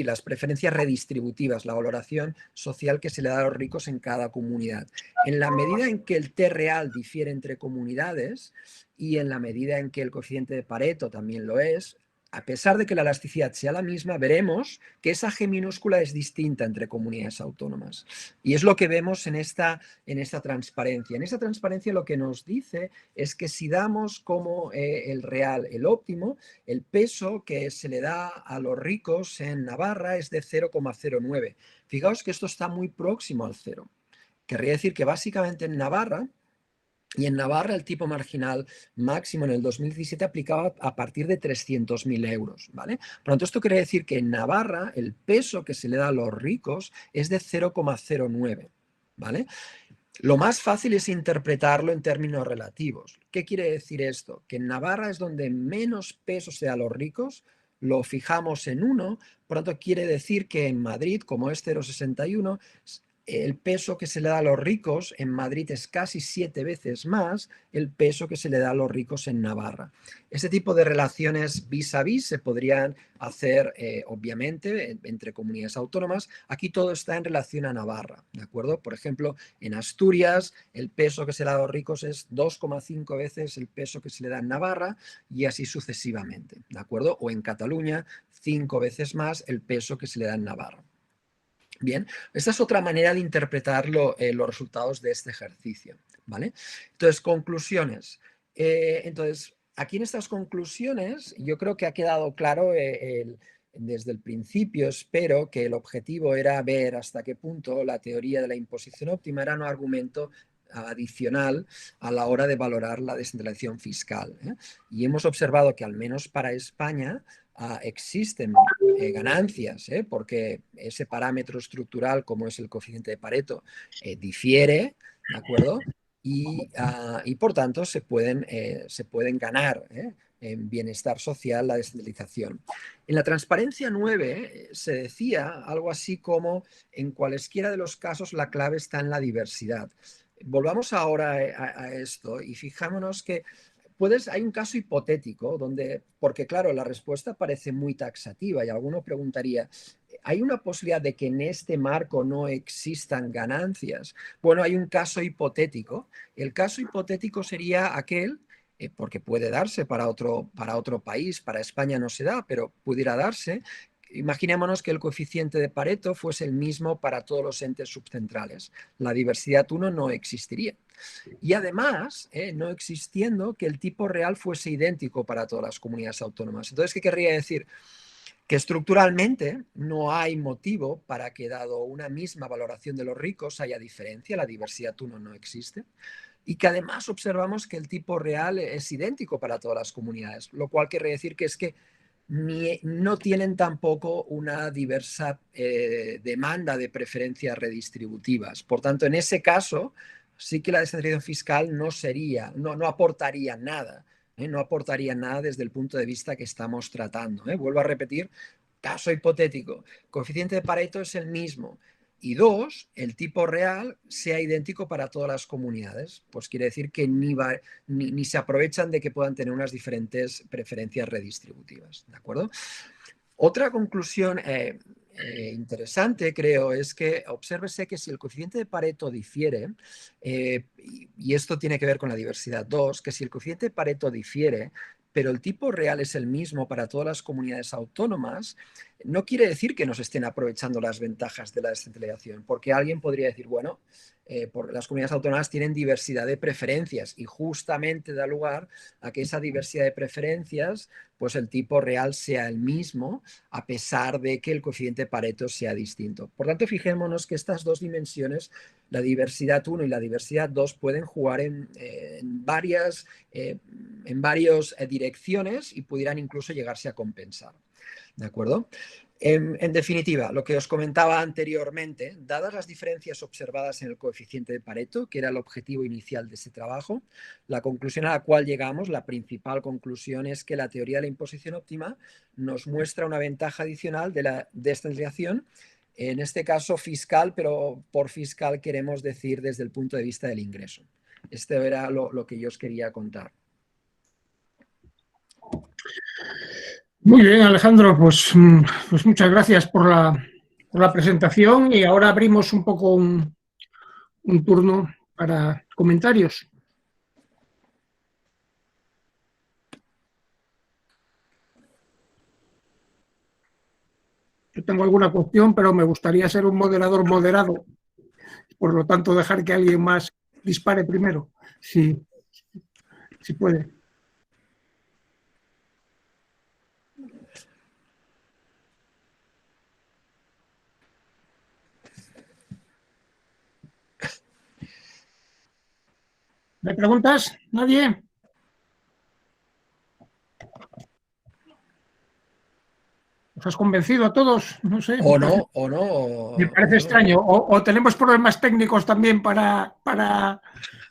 las preferencias redistributivas, la valoración social que se le da a los ricos en cada comunidad. En la medida en que el T real difiere entre comunidades y en la medida en que el coeficiente de Pareto también lo es, a pesar de que la elasticidad sea la misma, veremos que esa G minúscula es distinta entre comunidades autónomas. Y es lo que vemos en esta transparencia. En esta transparencia lo que nos dice es que si damos como el real, el óptimo, el peso que se le da a los ricos en Navarra es de 0,09. Fijaos que esto está muy próximo al 0. Querría decir que básicamente en Navarra el tipo marginal máximo en el 2017 aplicaba a partir de 300.000 euros, ¿vale? Por lo tanto, esto quiere decir que en Navarra el peso que se le da a los ricos es de 0,09, ¿vale? Lo más fácil es interpretarlo en términos relativos. ¿Qué quiere decir esto? Que en Navarra es donde menos peso se da a los ricos, lo fijamos en 1, por lo tanto quiere decir que en Madrid, como es 0,61, el peso que se le da a los ricos en Madrid es casi 7 veces más el peso que se le da a los ricos en Navarra. Este tipo de relaciones vis a vis se podrían hacer, obviamente, entre comunidades autónomas. Aquí todo está en relación a Navarra, ¿de acuerdo? Por ejemplo, en Asturias el peso que se le da a los ricos es 2,5 veces el peso que se le da en Navarra y así sucesivamente, ¿de acuerdo? O en Cataluña, 5 veces más el peso que se le da en Navarra. Bien, esta es otra manera de interpretar los resultados de este ejercicio, ¿vale? Entonces, conclusiones. Entonces, aquí en estas conclusiones yo creo que ha quedado claro desde el principio, espero, que el objetivo era ver hasta qué punto la teoría de la imposición óptima era un argumento adicional a la hora de valorar la descentralización fiscal, ¿eh? Y hemos observado que al menos para España existen ganancias, porque ese parámetro estructural, como es el coeficiente de Pareto, difiere, ¿de acuerdo? Y por tanto se pueden ganar en bienestar social la descentralización. En la transparencia 9 se decía algo así como en cualesquiera de los casos la clave está en la diversidad. Volvamos ahora a esto y fijámonos que hay un caso hipotético donde, porque claro, la respuesta parece muy taxativa y alguno preguntaría, ¿hay una posibilidad de que en este marco no existan ganancias? Bueno, hay un caso hipotético. El caso hipotético sería aquel, porque puede darse para otro país, para España no se da, pero pudiera darse. Imaginémonos que el coeficiente de Pareto fuese el mismo para todos los entes subcentrales. La diversidad 1 no existiría. Y además, no existiendo que el tipo real fuese idéntico para todas las comunidades autónomas. Entonces, ¿qué querría decir? Que estructuralmente no hay motivo para que, dado una misma valoración de los ricos, haya diferencia, la diversidad 1 no existe, y que además observamos que el tipo real es idéntico para todas las comunidades, lo cual quiere decir que es que no tienen tampoco una diversa demanda de preferencias redistributivas. Por tanto, en ese caso, sí que la descentralización fiscal no aportaría nada. No aportaría nada desde el punto de vista que estamos tratando. Vuelvo a repetir, caso hipotético, coeficiente de Pareto es el mismo. Y 2, el tipo real sea idéntico para todas las comunidades. Pues quiere decir que ni se aprovechan de que puedan tener unas diferentes preferencias redistributivas. ¿De acuerdo? Otra conclusión interesante, creo, es que obsérvese que si el coeficiente de Pareto difiere, y esto tiene que ver con la diversidad 2, que si el coeficiente de Pareto difiere, pero el tipo real es el mismo para todas las comunidades autónomas, no quiere decir que nos estén aprovechando las ventajas de la descentralización, porque alguien podría decir, bueno, las comunidades autónomas tienen diversidad de preferencias y justamente da lugar a que esa diversidad de preferencias, pues el tipo real sea el mismo, a pesar de que el coeficiente Pareto sea distinto. Por tanto, fijémonos que estas dos dimensiones, la diversidad 1 y la diversidad 2, pueden jugar en varias direcciones y pudieran incluso llegarse a compensar. ¿De acuerdo? En definitiva, lo que os comentaba anteriormente, dadas las diferencias observadas en el coeficiente de Pareto, que era el objetivo inicial de ese trabajo, la conclusión a la cual llegamos, la principal conclusión, es que la teoría de la imposición óptima nos muestra una ventaja adicional de la descentralización, en este caso fiscal, pero por fiscal queremos decir desde el punto de vista del ingreso. Esto era lo que yo os quería contar. Muy bien, Alejandro, pues muchas gracias por la presentación y ahora abrimos un poco un turno para comentarios. yo tengo alguna cuestión, pero me gustaría ser un moderador moderado. Por lo tanto, dejar que alguien más dispare primero, si puede. ¿Me preguntas? ¿Nadie? ¿Os has convencido a todos? No sé. O no. Me parece extraño. O tenemos problemas técnicos también para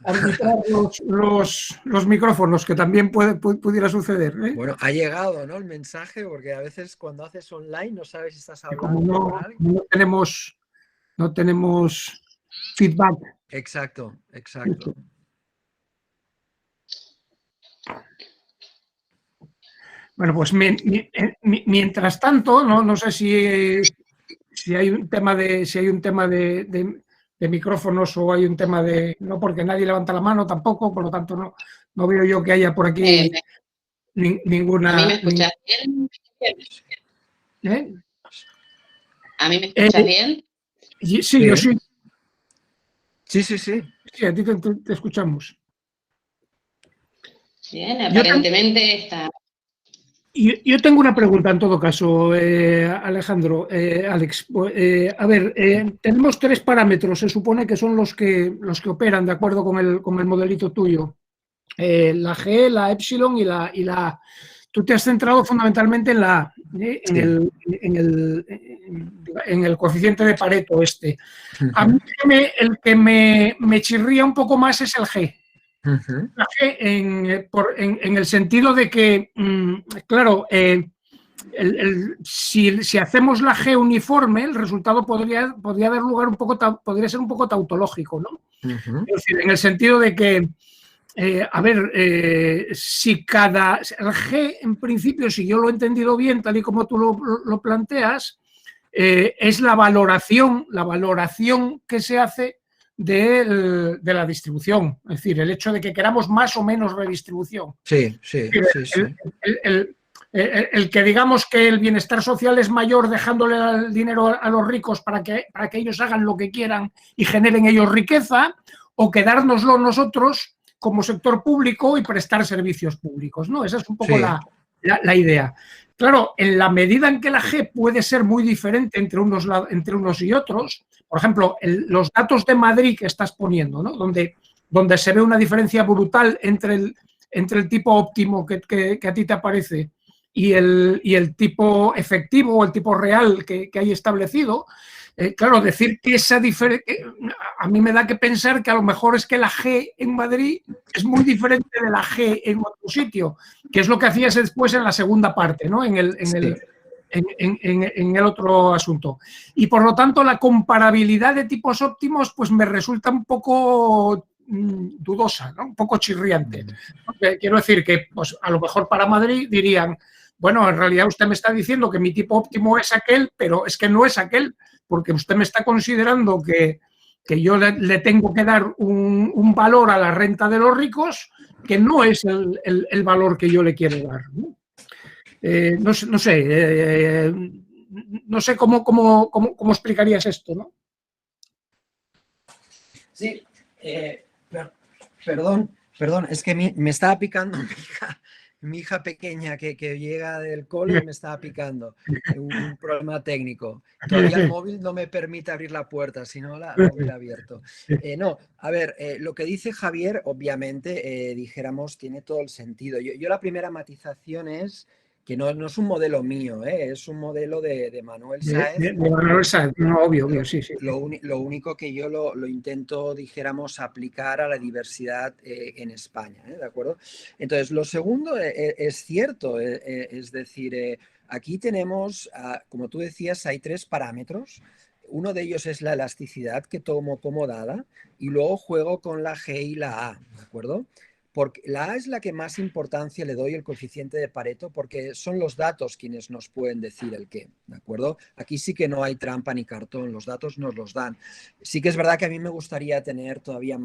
arbitrar los micrófonos, que también pudiera suceder. Bueno, ha llegado, ¿no?, el mensaje, porque a veces cuando haces online no sabes si estás Que como hablando con alguien. no tenemos feedback. Exacto. Bueno, pues mientras tanto, no sé si hay un tema de micrófonos o hay un tema de... No, porque nadie levanta la mano tampoco, por lo tanto no veo yo que haya por aquí ninguna... ¿A mí me escuchas bien? ¿Eh? ¿A mí me escuchas bien? Sí, yo sí. Sí. Sí, a ti te escuchamos. Bien, aparentemente está... Yo tengo una pregunta en todo caso, Alejandro, Alex. A ver, tenemos 3 parámetros, se supone que son los que operan de acuerdo con el modelito tuyo. La G, la Epsilon y la A. Tú te has centrado fundamentalmente en la A, en el coeficiente de Pareto este. A mí el que me chirría un poco más es el G. La G en el sentido de que, claro, si hacemos la G uniforme, el resultado podría dar lugar podría ser un poco tautológico, ¿no? Es decir, en el sentido de que, si el G, en principio, si yo lo he entendido bien, tal y como tú lo planteas, es la valoración que se hace de la distribución, es decir, el hecho de que queramos más o menos redistribución. Sí. El que digamos que el bienestar social es mayor dejándole el dinero a los ricos para que ellos hagan lo que quieran y generen ellos riqueza, o quedárnoslo nosotros como sector público y prestar servicios públicos, ¿no? Esa es un poco la idea. Claro, en la medida en que la G puede ser muy diferente entre unos y otros, por ejemplo, los datos de Madrid que estás poniendo, ¿no?, donde se ve una diferencia brutal entre el tipo óptimo que a ti te aparece y el tipo efectivo o el tipo real que hay establecido, claro, decir que esa diferencia, a mí me da que pensar que a lo mejor es que la G en Madrid es muy diferente de la G en otro sitio, que es lo que hacías después en la segunda parte, ¿no?, en el otro asunto. Y por lo tanto, la comparabilidad de tipos óptimos pues me resulta un poco dudosa, ¿no?, un poco chirriante. Quiero decir que pues, a lo mejor para Madrid dirían, bueno, en realidad usted me está diciendo que mi tipo óptimo es aquel, pero es que no es aquel, porque usted me está considerando que yo le tengo que dar un valor a la renta de los ricos que no es el valor que yo le quiero dar, ¿no? No sé cómo explicarías esto, ¿no? Sí, perdón, es que me estaba picando mi hija pequeña que llega del cole y me estaba picando. Un problema técnico. Todavía el móvil no me permite abrir la puerta, si no la hubiera abierto. No, a ver, lo que dice Javier, obviamente, dijéramos, tiene todo el sentido. Yo la primera matización es que no es un modelo mío, es un modelo de Manuel Sáez. De Manuel Sáez, no, obvio, sí. Lo único que yo lo intento, dijéramos, aplicar a la diversidad en España, ¿de acuerdo? Entonces, lo segundo es cierto, es decir, aquí tenemos, como tú decías, hay 3 parámetros. Uno de ellos es la elasticidad que tomo como dada y luego juego con la G y la A, ¿de acuerdo? Porque la A es la que más importancia le doy, el coeficiente de Pareto, porque son los datos quienes nos pueden decir el qué, ¿de acuerdo? Aquí sí que no hay trampa ni cartón, los datos nos los dan. Sí que es verdad que a mí me gustaría tener todavía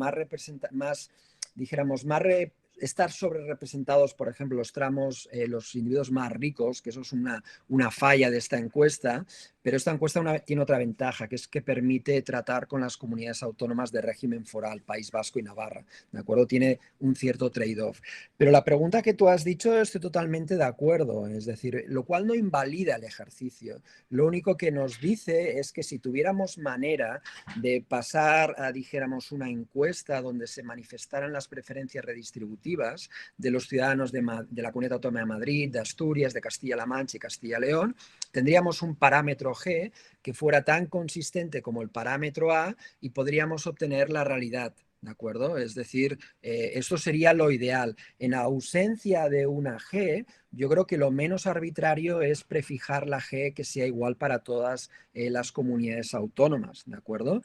estar sobre representados, por ejemplo, los tramos, los individuos más ricos, que eso es una falla de esta encuesta, Pero esta encuesta tiene otra ventaja, que es que permite tratar con las comunidades autónomas de régimen foral, País Vasco y Navarra, ¿de acuerdo? Tiene un cierto trade-off. Pero la pregunta que tú has dicho estoy totalmente de acuerdo, es decir, lo cual no invalida el ejercicio. Lo único que nos dice es que si tuviéramos manera de pasar a, dijéramos, una encuesta donde se manifestaran las preferencias redistributivas de los ciudadanos de la Comunidad Autónoma de Madrid, de Asturias, de Castilla-La Mancha y Castilla-León, tendríamos un parámetro G que fuera tan consistente como el parámetro A y podríamos obtener la realidad, ¿de acuerdo? Es decir, esto sería lo ideal. En ausencia de una G, yo creo que lo menos arbitrario es prefijar la G que sea igual para todas las comunidades autónomas, ¿de acuerdo?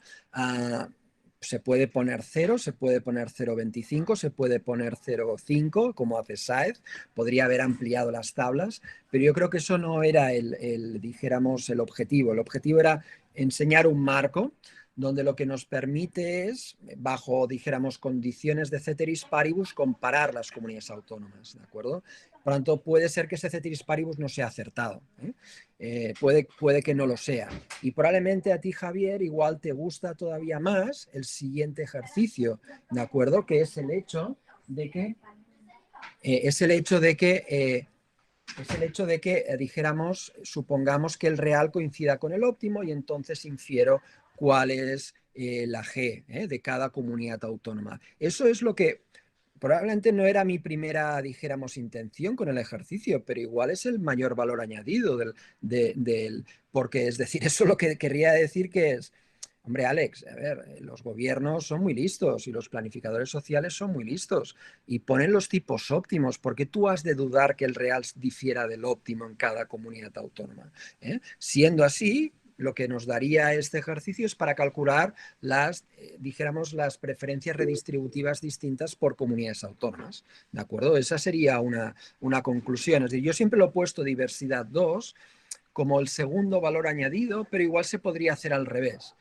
Se puede poner 0, se puede poner 0,25, se puede poner 0,5, como hace Sáez, podría haber ampliado las tablas, pero yo creo que eso no era dijéramos, el objetivo. El objetivo era enseñar un marco donde lo que nos permite es, bajo, dijéramos, condiciones de ceteris paribus, comparar las comunidades autónomas, ¿de acuerdo? Por lo tanto, puede ser que ese ceteris paribus no sea acertado, puede que no lo sea. Y probablemente a ti, Javier, igual te gusta todavía más el siguiente ejercicio, ¿de acuerdo? Que es el hecho de que, dijéramos, supongamos que el real coincida con el óptimo y entonces infiero cuál es la G de cada comunidad autónoma. Eso es lo que probablemente no era mi primera, dijéramos, intención con el ejercicio, pero igual es el mayor valor añadido porque, es decir, eso lo que querría decir que es, hombre, Alex, a ver, los gobiernos son muy listos y los planificadores sociales son muy listos y ponen los tipos óptimos. ¿Por qué tú has de dudar que el real difiera del óptimo en cada comunidad autónoma? Siendo así, lo que nos daría este ejercicio es para calcular dijéramos, las preferencias redistributivas distintas por comunidades autónomas, ¿de acuerdo? Esa sería una conclusión. Es decir, yo siempre lo he puesto diversidad 2 como el segundo valor añadido, pero igual se podría hacer al revés.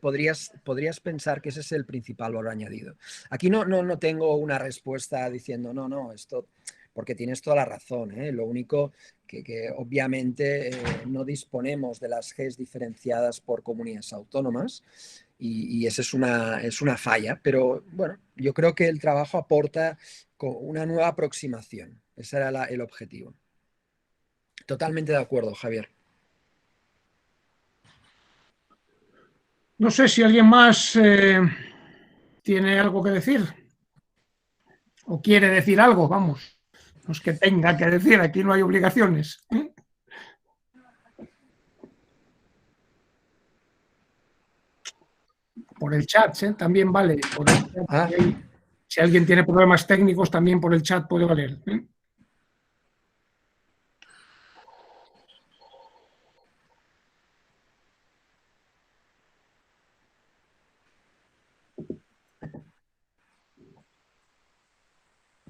Podrías pensar que ese es el principal valor añadido. Aquí no tengo una respuesta diciendo, no, esto... porque tienes toda la razón. Lo único que obviamente no disponemos de las Gs diferenciadas por comunidades autónomas y esa es una falla, pero bueno, yo creo que el trabajo aporta una nueva aproximación. Ese era el objetivo. Totalmente de acuerdo, Javier. No sé si alguien más tiene algo que decir o quiere decir algo, vamos. No es que tenga que decir, aquí no hay obligaciones. Por el chat, también vale. Por el chat, si alguien tiene problemas técnicos, también por el chat puede valer.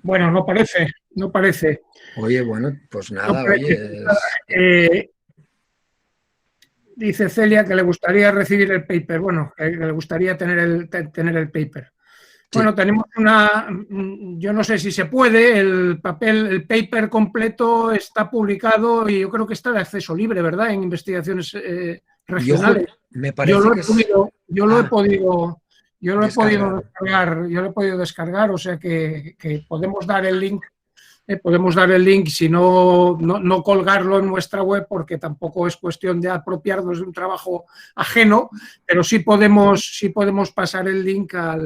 Bueno, no parece. Oye, bueno, pues nada, Dice Celia que le gustaría recibir el paper, bueno, que le gustaría tener el paper. Sí. Bueno, tenemos yo no sé si se puede, el paper completo está publicado y yo creo que está de acceso libre, ¿verdad? En investigaciones regionales. Me parece yo lo he podido descargar, o sea que podemos dar el link. Podemos dar el link, si no colgarlo en nuestra web, porque tampoco es cuestión de apropiarnos de un trabajo ajeno, pero sí podemos pasar el link a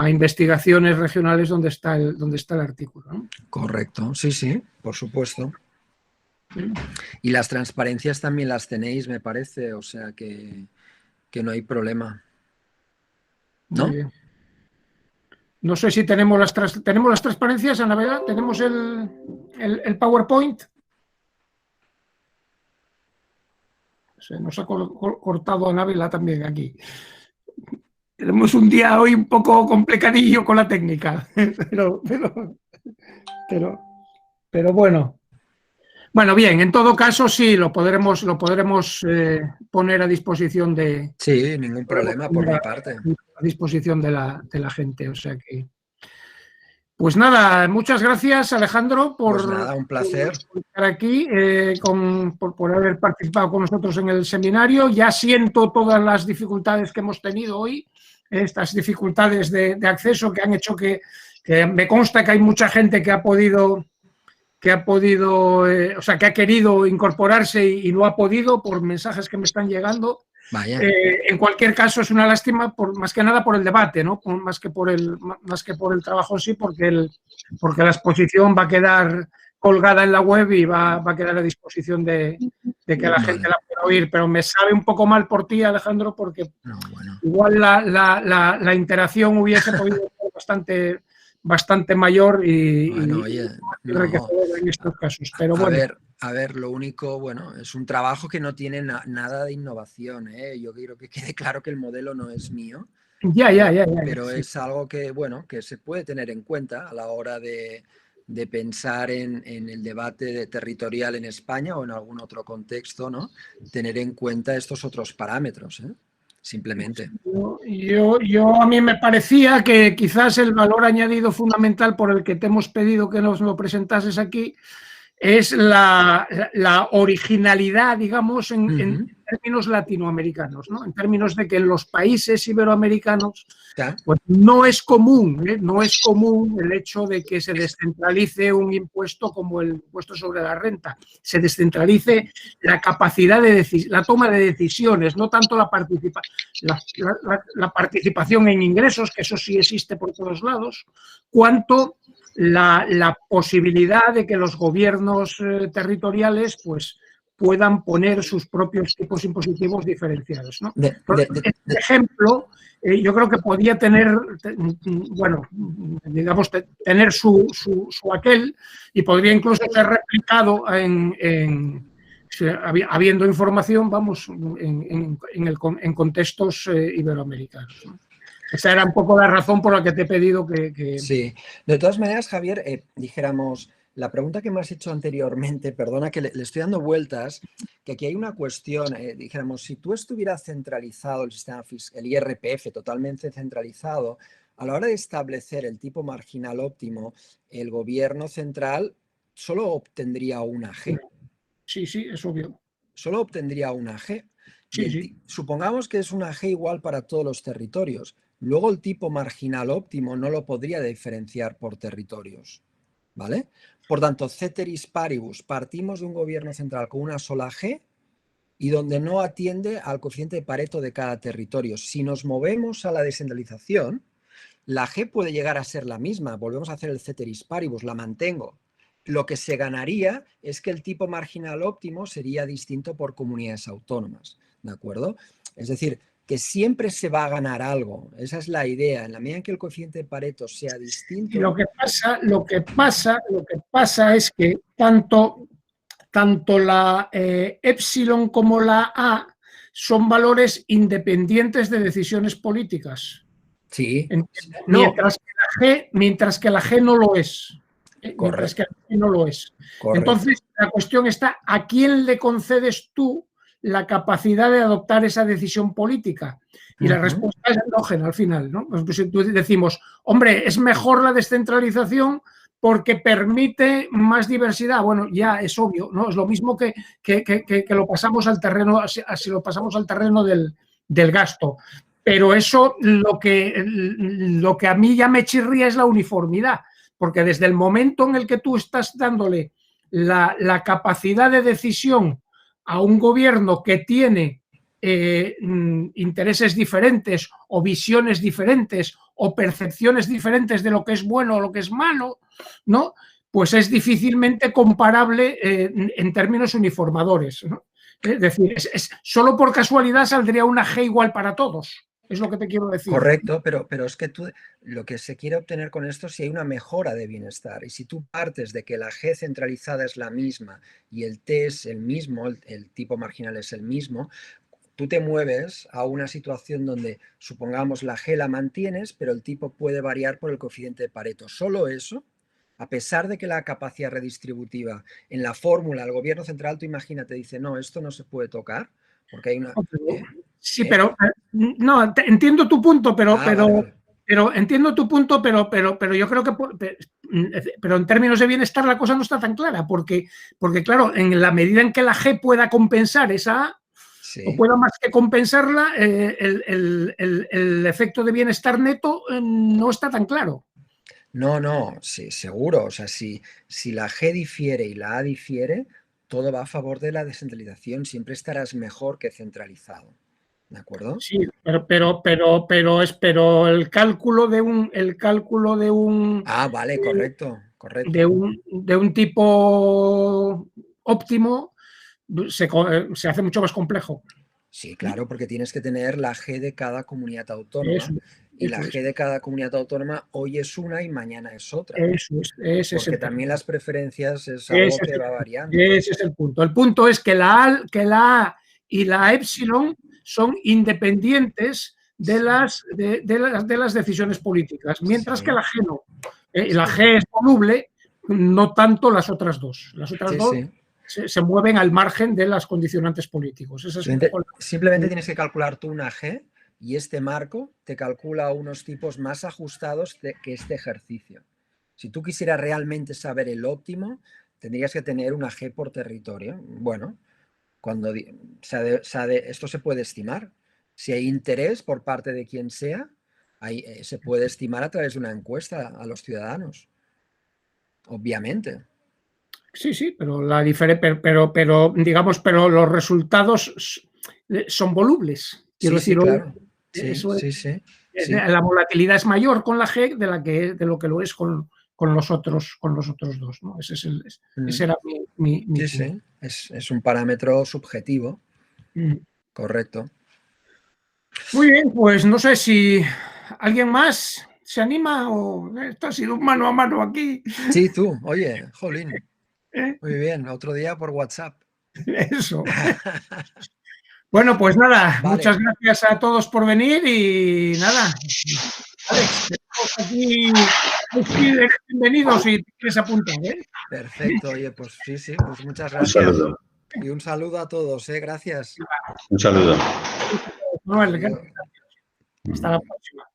investigaciones regionales donde está el artículo, ¿no? Correcto, sí, por supuesto. ¿Sí? Y las transparencias también las tenéis, me parece, o sea que no hay problema. ¿No? Muy bien. No sé si tenemos las transparencias, Anabela. ¿Tenemos el PowerPoint? Se nos ha cortado Anabela también aquí. Tenemos un día hoy un poco complicadillo con la técnica, pero bueno. Bueno, bien, en todo caso sí, lo podremos poner a disposición de... Sí, ningún problema por mi parte. A disposición de la gente, o sea que... Pues nada, muchas gracias, Alejandro, Pues nada, un placer. por estar aquí, por haber participado con nosotros en el seminario. Ya siento todas las dificultades que hemos tenido hoy, estas dificultades de acceso que han hecho que me consta que hay mucha gente que ha querido incorporarse y no ha podido por mensajes que me están llegando. Vaya. En cualquier caso, es una lástima, más que nada por el debate, ¿no? Más que por el trabajo en sí, porque la exposición va a quedar colgada en la web y va a quedar a disposición de que la gente la pueda oír. Pero me sabe un poco mal por ti, Alejandro, porque igual la interacción hubiese podido ser bastante mayor y enriquecedora en estos casos. Pero bueno. A ver, lo único, bueno, es un trabajo que no tiene nada de innovación, ¿eh? Yo quiero que quede claro que el modelo no es mío. Ya. Pero es algo que, bueno, que se puede tener en cuenta a la hora de pensar en el debate territorial en España o en algún otro contexto, ¿no? Tener en cuenta estos otros parámetros, ¿eh? Simplemente. A mí me parecía que quizás el valor añadido fundamental por el que te hemos pedido que nos lo presentases aquí es la originalidad, digamos, en términos latinoamericanos, ¿no? En términos de que en los países iberoamericanos pues no es común el hecho de que se descentralice un impuesto como el impuesto sobre la renta, se descentralice la capacidad la toma de decisiones, no tanto la participación en ingresos, que eso sí existe por todos lados, cuanto la posibilidad de que los gobiernos territoriales pues puedan poner sus propios tipos impositivos diferenciados, ¿no? Este ejemplo, yo creo que podía tener, tener su aquel y podría incluso ser replicado habiendo información, en contextos iberoamericanos, ¿no? Esa era un poco la razón por la que te he pedido que... Sí, de todas maneras, Javier, dijéramos, la pregunta que me has hecho anteriormente, perdona que le estoy dando vueltas, que aquí hay una cuestión, dijéramos, si tú estuvieras centralizado el sistema fiscal, el IRPF totalmente centralizado, a la hora de establecer el tipo marginal óptimo, el gobierno central solo obtendría una G. Sí, es obvio. Solo obtendría una G. Sí. Supongamos que es una G igual para todos los territorios. Luego el tipo marginal óptimo no lo podría diferenciar por territorios, ¿vale? Por tanto, ceteris paribus, partimos de un gobierno central con una sola G y donde no atiende al coeficiente de Pareto de cada territorio. Si nos movemos a la descentralización, la G puede llegar a ser la misma. Volvemos a hacer el ceteris paribus, la mantengo. Lo que se ganaría es que el tipo marginal óptimo sería distinto por comunidades autónomas, ¿de acuerdo? Es decir, que siempre se va a ganar algo. Esa es la idea. En la medida en que el coeficiente de Pareto sea distinto... Y lo que pasa es que tanto la epsilon como la A son valores independientes de decisiones políticas. Sí. Mientras que la G no lo es. Correcto. Mientras que la G no lo es. Correcto. Entonces, la cuestión está, ¿a quién le concedes tú la capacidad de adoptar esa decisión política? Y la respuesta es endógena al final, ¿no? Pues decimos, hombre, es mejor la descentralización porque permite más diversidad. Bueno, ya es obvio, ¿no? Es lo mismo que lo pasamos al terreno, si lo pasamos al terreno del gasto. Pero eso lo que a mí ya me chirría es la uniformidad, porque desde el momento en el que tú estás dándole la capacidad de decisión a un gobierno que tiene intereses diferentes o visiones diferentes o percepciones diferentes de lo que es bueno o lo que es malo, ¿no? Pues es difícilmente comparable en términos uniformadores, ¿no? Es decir, solo por casualidad saldría una G igual para todos. Es lo que te quiero decir. Correcto, pero es que lo que se quiere obtener con esto es si hay una mejora de bienestar. Y si tú partes de que la G centralizada es la misma y el T es el mismo, el tipo marginal es el mismo, tú te mueves a una situación donde, supongamos, la G la mantienes, pero el tipo puede variar por el coeficiente de Pareto. Solo eso, a pesar de que la capacidad redistributiva en la fórmula, el gobierno central, tú imagínate, dice, no, esto no se puede tocar, porque hay una... Sí, pero no, entiendo tu punto, pero Pero entiendo tu punto, pero yo creo que pero en términos de bienestar la cosa no está tan clara, porque claro, en la medida en que la G pueda compensar esa A, Sí. o pueda más que compensarla, el efecto de bienestar neto no está tan claro. No, sí, seguro. O sea, si la G difiere y la A difiere, todo va a favor de la descentralización. Siempre estarás mejor que centralizado. ¿De acuerdo? Sí, pero el cálculo de un Ah, vale, correcto. de un tipo óptimo se hace mucho más complejo. Sí, claro, porque tienes que tener la G de cada comunidad autónoma. Y la G de cada comunidad autónoma hoy es una y mañana es otra. Ese es Porque el también tema. las preferencias es algo que va variando. Ese es el punto. El punto es que la A y la epsilon son independientes de las decisiones políticas, mientras que la G no. La G es voluble, no tanto las otras dos. Las otras dos se mueven al margen de las condicionantes políticos. Esa es un poco simplemente tienes que calcular tú una G y este marco te calcula unos tipos más ajustados que este ejercicio. Si tú quisieras realmente saber el óptimo, tendrías que tener una G por territorio. Bueno, cuando esto se puede estimar. Si hay interés por parte de quien sea, se puede estimar a través de una encuesta a los ciudadanos. Obviamente. Sí, pero la diferencia, pero digamos, pero los resultados son volubles. Quiero decir, claro. La volatilidad es mayor con la G de lo que lo es con los otros dos, ¿no? Ese era mi sí. Es un parámetro subjetivo. Correcto. Muy bien, pues no sé si alguien más se anima o esto ha sido un mano a mano aquí. Sí, tú, oye, jolín. Muy bien, otro día por WhatsApp. Eso. Bueno, pues nada, muchas gracias a todos por venir y nada. Alex, aquí bienvenidos si te quieres apuntar, ¿eh? Perfecto, oye, pues sí, pues muchas gracias. Un saludo. Y un saludo a todos, gracias. Un saludo. Manuel, gracias. Hasta la próxima.